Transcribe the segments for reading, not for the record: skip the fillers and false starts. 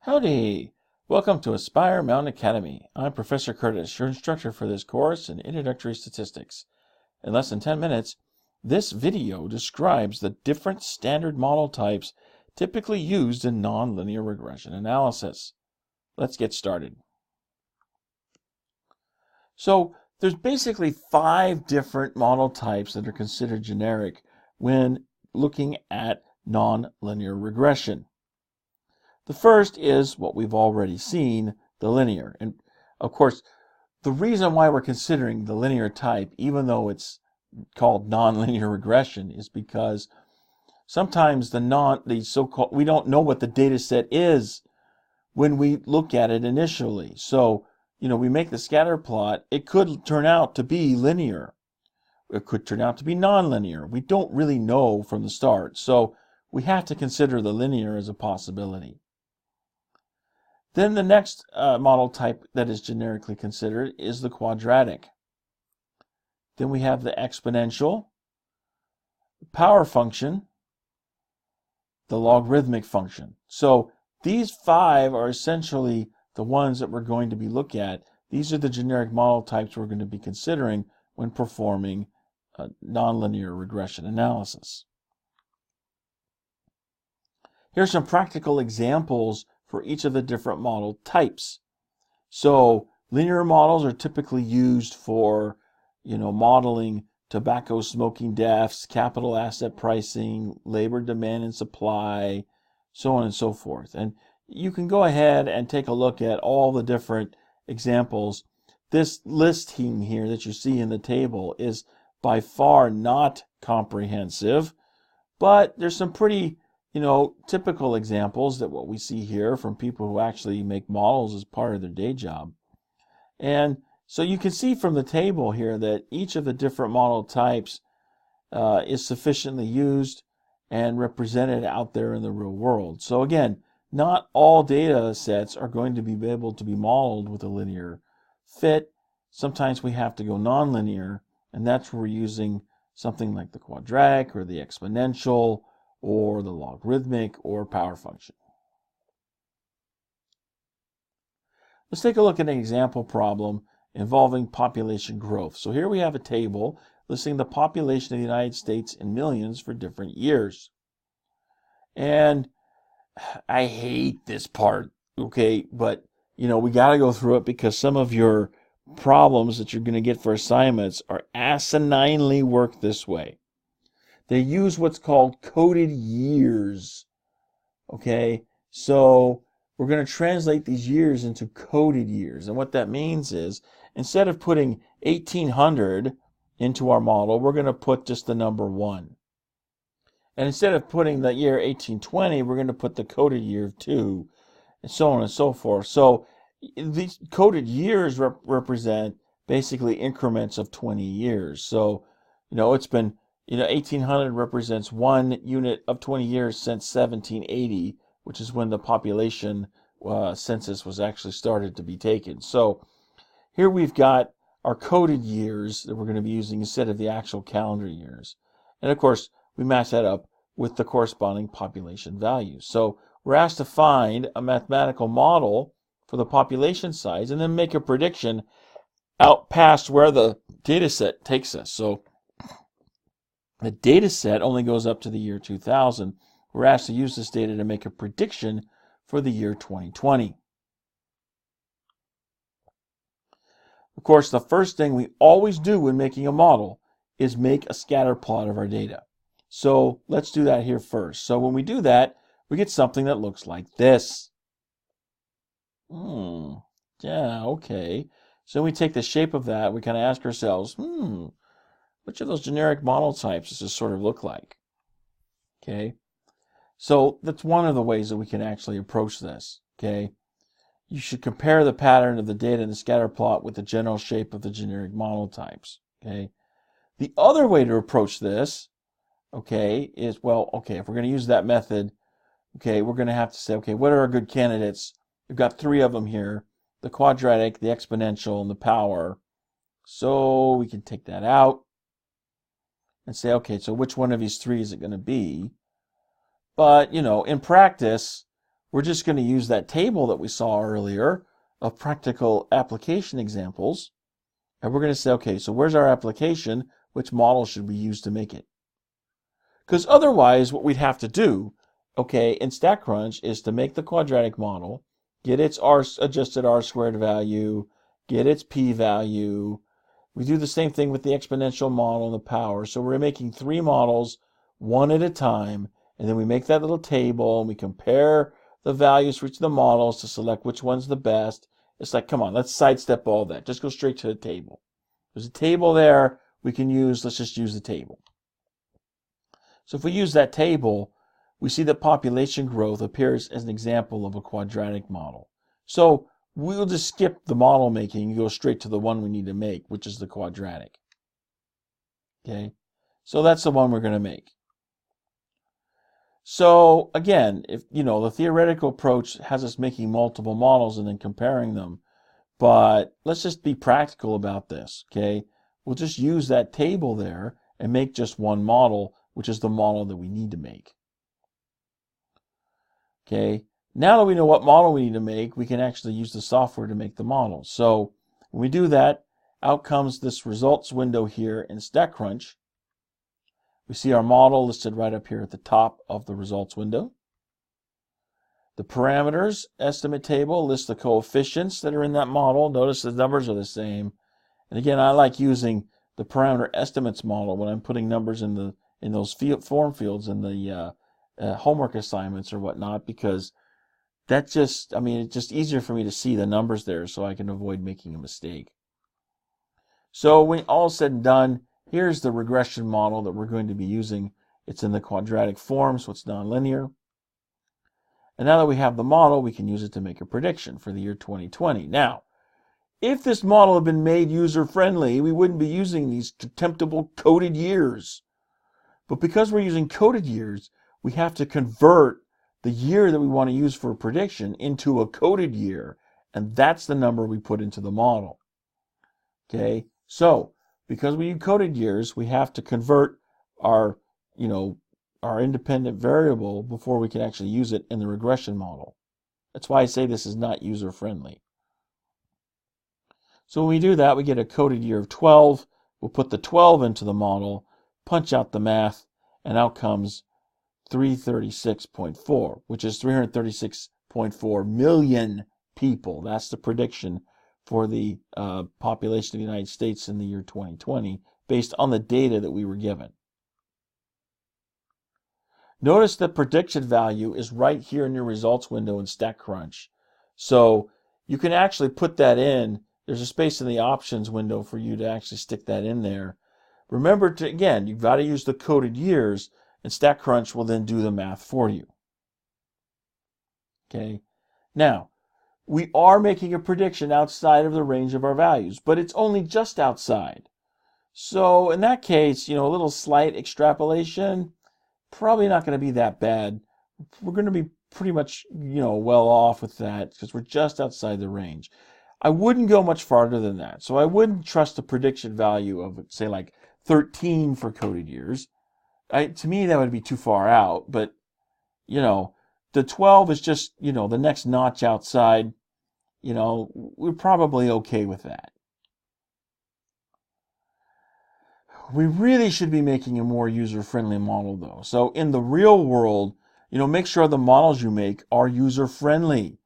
Howdy! Welcome to Aspire Mountain Academy. I'm Professor Curtis, your instructor for this course in Introductory Statistics. In less than 10 minutes, this video describes the different standard model types typically used in nonlinear regression analysis. Let's get started. So, there's basically 5 different model types that are considered generic when looking at nonlinear regression. The first is what we've already seen, the linear. And of course, the reason why we're considering the linear type, even though it's called nonlinear regression, is because sometimes we don't know what the data set is when we look at it initially. So, we make the scatter plot. It could turn out to be linear. It could turn out to be nonlinear. We don't really know from the start. So we have to consider the linear as a possibility. Then the next model type that is generically considered is the quadratic. Then we have the exponential, the power function, the logarithmic function. So these 5 are essentially the ones that we're going to be looking at. These are the generic model types we're going to be considering when performing nonlinear regression analysis. Here's some practical examples for each of the different model types. So linear models are typically used for, modeling tobacco smoking deaths, capital asset pricing, labor demand and supply, so on and so forth. And you can go ahead and take a look at all the different examples. This listing here that you see in the table is by far not comprehensive, but there's some pretty typical examples that what we see here from people who actually make models as part of their day job. And so you can see from the table here that each of the different model types is sufficiently used and represented out there in the real world. So again, not all data sets are going to be able to be modeled with a linear fit. Sometimes we have to go nonlinear, and that's where we're using something like the quadratic or the exponential or the logarithmic or power function. Let's take a look at an example problem involving population growth. So here we have a table listing the population of the United States in millions for different years. And I hate this part, okay? But, we got to go through it because some of your problems that you're going to get for assignments are asininely worked this way. They use what's called coded years, okay? So we're going to translate these years into coded years. And what that means is instead of putting 1800 into our model, we're going to put just the number 1. And instead of putting the year 1820, we're going to put the coded year 2, and so on and so forth. So these coded years represent basically increments of 20 years. So, it's been 1800 represents 1 unit of 20 years since 1780, which is when the population census was actually started to be taken. So here we've got our coded years that we're going to be using instead of the actual calendar years. And of course, we match that up with the corresponding population values. So we're asked to find a mathematical model for the population size and then make a prediction out past where the data set takes us. So the data set only goes up to the year 2000. We're asked to use this data to make a prediction for the year 2020. Of course, the first thing we always do when making a model is make a scatter plot of our data. So let's do that here first. So when we do that, we get something that looks like this. Yeah, okay. So we take the shape of that, we kind of ask ourselves, which of those generic model types does this sort of look like? Okay, so that's one of the ways that we can actually approach this. Okay, you should compare the pattern of the data in the scatter plot with the general shape of the generic model types. Okay, the other way to approach this, okay, is if we're going to use that method, okay, we're going to have to say, okay, what are our good candidates? We've got 3 of them here: the quadratic, the exponential, and the power. So we can take that out and say, okay, so which one of these 3 is it going to be? But, in practice, we're just going to use that table that we saw earlier of practical application examples. And we're going to say, okay, so where's our application? Which model should we use to make it? Because otherwise, what we'd have to do, okay, in StatCrunch is to make the quadratic model, get its adjusted R-squared value, get its p-value. We do the same thing with the exponential model and the power. So we're making 3 models, one at a time, and then we make that little table, and we compare the values for each of the models to select which one's the best. It's like, come on, let's sidestep all that. Just go straight to the table. There's a table there we can use. Let's just use the table. So if we use that table, we see that population growth appears as an example of a quadratic model. So we'll just skip the model making and go straight to the one we need to make, which is the quadratic. Okay, so that's the one we're going to make. So again, if the theoretical approach has us making multiple models and then comparing them, but let's just be practical about this. Okay, we'll just use that table there and make just one model, which is the model that we need to make. Okay, now that we know what model we need to make, we can actually use the software to make the model. So when we do that, out comes this results window here in StatCrunch. We see our model listed right up here at the top of the results window. The parameters estimate table lists the coefficients that are in that model. Notice the numbers are the same. And again, I like using the parameter estimates model when I'm putting numbers in those form fields in the homework assignments or whatnot, because it's just easier for me to see the numbers there so I can avoid making a mistake. So when all said and done, here's the regression model that we're going to be using. It's in the quadratic form, so it's nonlinear. And now that we have the model, we can use it to make a prediction for the year 2020. Now, if this model had been made user-friendly, we wouldn't be using these contemptible coded years. But because we're using coded years, we have to convert the year that we want to use for a prediction into a coded year, and that's the number we put into the model. Okay, so because we use coded years, we have to convert our independent variable before we can actually use it in the regression model. That's why I say this is not user-friendly. So when we do that, we get a coded year of 12. We'll put the 12 into the model, punch out the math, and out comes 336.4, which is 336.4 million people. That's the prediction for the population of the United States in the year 2020, based on the data that we were given. Notice the prediction value is right here in your results window in StatCrunch. So you can actually put that in. There's a space in the options window for you to actually stick that in there. Remember again, you've got to use the coded years, and StatCrunch will then do the math for you. Okay. Now, we are making a prediction outside of the range of our values, but it's only just outside. So in that case, a little slight extrapolation, probably not going to be that bad. We're going to be pretty much, well off with that because we're just outside the range. I wouldn't go much farther than that. So I wouldn't trust a prediction value of, say, like 13 for coded years. To me, that would be too far out. But, the 12 is just, the next notch outside. We're probably okay with that. We really should be making a more user-friendly model, though. So in the real world, make sure the models you make are user-friendly.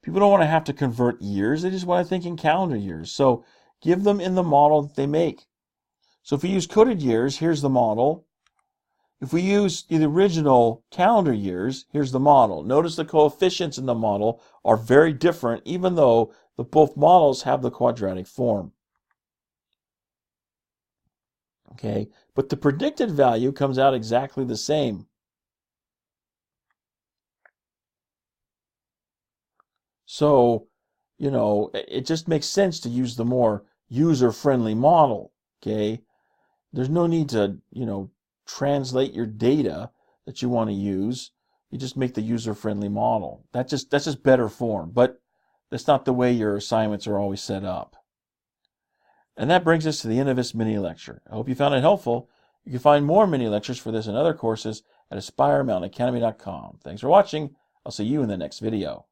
People don't want to have to convert years. They just want to think in calendar years. So give them in the model that they make. So if we use coded years, here's the model. If we use the original calendar years, here's the model. Notice the coefficients in the model are very different, even though both models have the quadratic form. Okay, but the predicted value comes out exactly the same. So, it just makes sense to use the more user-friendly model. Okay, there's no need to, translate your data that you want to use. You just make the user-friendly model. That's just better form, but that's not the way your assignments are always set up. And that brings us to the end of this mini lecture. I hope you found it helpful. You can find more mini lectures for this and other courses at AspireMountainAcademy.com. Thanks for watching. I'll see you in the next video.